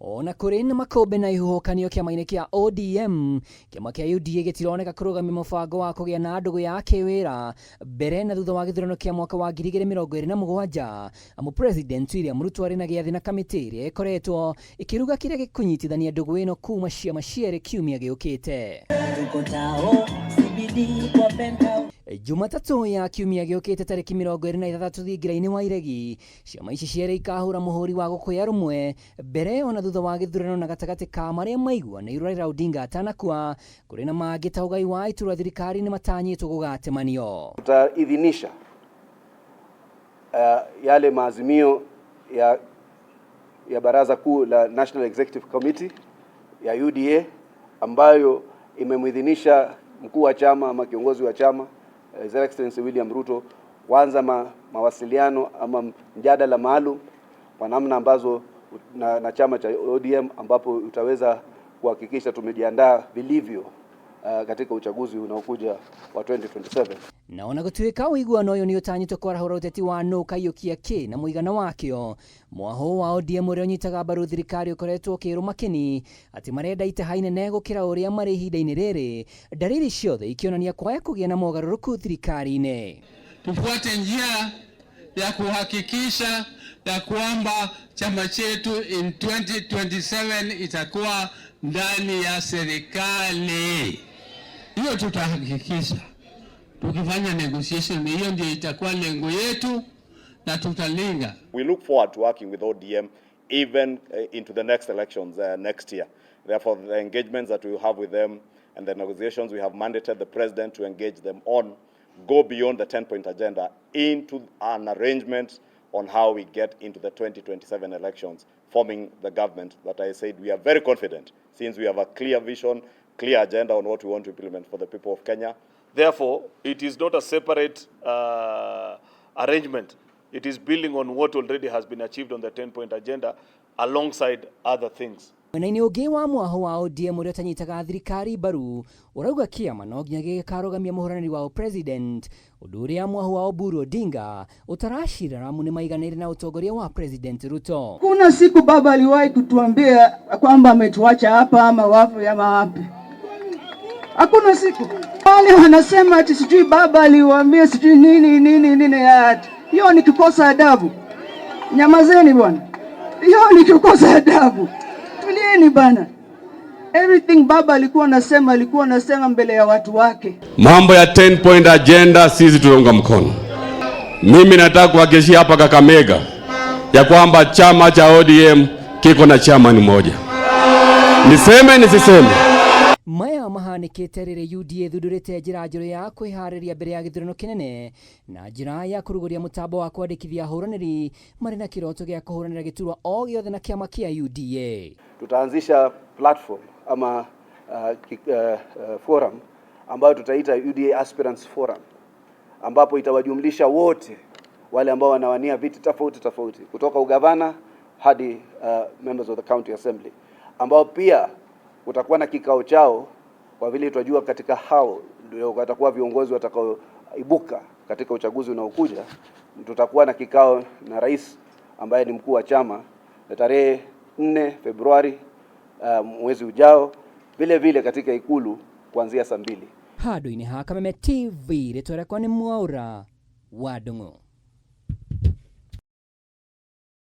Ona kuri na makombe na ihuhokanio kiama-ini kia ODM, kiama kia UDA gitironeka kurugamia mubango wa kugia na ndugu ya kiwira mbere na thutha wa githurano kia mwaka wa 2027. Amu President William Ruto ari na giathi na kamiti iria ikoretwo ikiruga kiria gikunyitithania ndugu ino kuma ciama cieri kiumia giukite. Jumatatu ya kiumia giukite tariki 23 thingira-ini wa iregi, ciama ici cieri ikahura muhuri wa gukuya rumwe mbere ona thutha wa githurano na gatagati ka maria maigua na Raila Odinga atanakua kuri na mangi ta ugai wa itura thirikari ni matanyitwo gugatemanio. Tutaidhinisha yale maazimio ya baraza kuu la National Executive Committee ya UDA ambayo imemuidhinisha mkuu wa chama ama kiongozi wa chama His Excellency William Ruto kuanza mawasiliano ama mjadala maalum kwa namna ambazo na chama cha ODM ambapo utaweza kuhakikisha tumejiandaa vilivyo katika uchaguzi unaokuja wa 2027. Naona gutuika uiguano uyu ni utanyitwo kwarahura uteti wa no kaiukia ki na muigana wakio mwaho wa ODM uria unyitaga mbaru thirikari ukoretwo ukiruma kini ati marenda itaha inene gukira uria mari ihinda-ini riri, dalili ciothe ikionania kwaya kugia na mogaruruku thirikari-ini. Tufuate njia ya kuhakikisha ya kwamba chama chetu in 2027 itakuwa ndani ya serikali. Hiyo tutahakikisha. Tukifanya negotiation, hiyo ndio itakuwa lengo yetu na tutalinga. We look forward to working with ODM even into the next elections next year. Therefore, the engagements that we have with them and the negotiations we have mandated the president to engage them on go beyond the 10-point agenda into an arrangement on how we get into the 2027 elections, forming the government that I said we are very confident since we have a clear vision, clear agenda on what we want to implement for the people of Kenya. Therefore, it is not a separate arrangement. It is building on what already has been achieved on the 10-point agenda alongside other things. Mwena-ini ungi wa mwaho wa ODM uria utanyitaga thirikari mbaru urauga kiama no nginya gikarugamia muhuraniri wa president, undu uria mwaho wa Oburu Odinga utarashira ramu ni maiganire na utongoria wa President Ruto. Kuna siku baba aliwahi kutuambia kwamba ametuacha hapa ama wafu ya wapi. Hakuna siku. Wale wanasema ati sijui baba aliwaambia sijui nini ati. Hiyo ni kukosa adabu. Nyamazeni bwana. Hiyo ni kukosa adabu. Tulieni bana. Everything baba alikuwa anasema mbele ya watu wake. Mambo ya 10-point agenda sisi tunaunga mkono. Mimi nataka kuhakikishia hapa Kakamega ya kwamba chama cha ODM kiko na chama ni moja. Niseme nisiseme. Maya mahanikite riri UDA thundurite njira njeru ya kwihariria mbere ya githurano kinene na njira ya kuruguria mutambo wa kwandikithia ahuraniri mari na kiroto gia kuhuranira giturwa o giothe na kiama kia UDA. Tutaanzisha platform ama forum ambayo tutaita UDA Aspirants Forum, ambapo itawajumlisha wote wale ambao wanawania viti tofauti kutoka ugavana hadi members of the county assembly, ambao pia utakuwa na kikao chao kwa vile tunajua katika hao ndio watakuwa viongozi watakaoibuka katika uchaguzi unaokuja. Tutakuwa na kikao na rais ambaye ni mkuu wa chama tarehe 4 Februari mwezi ujao, vile katika ikulu kuanzia saa 2. Hado ini ha Kameme TV retore kwa ni Mwaura wa Ndung'u.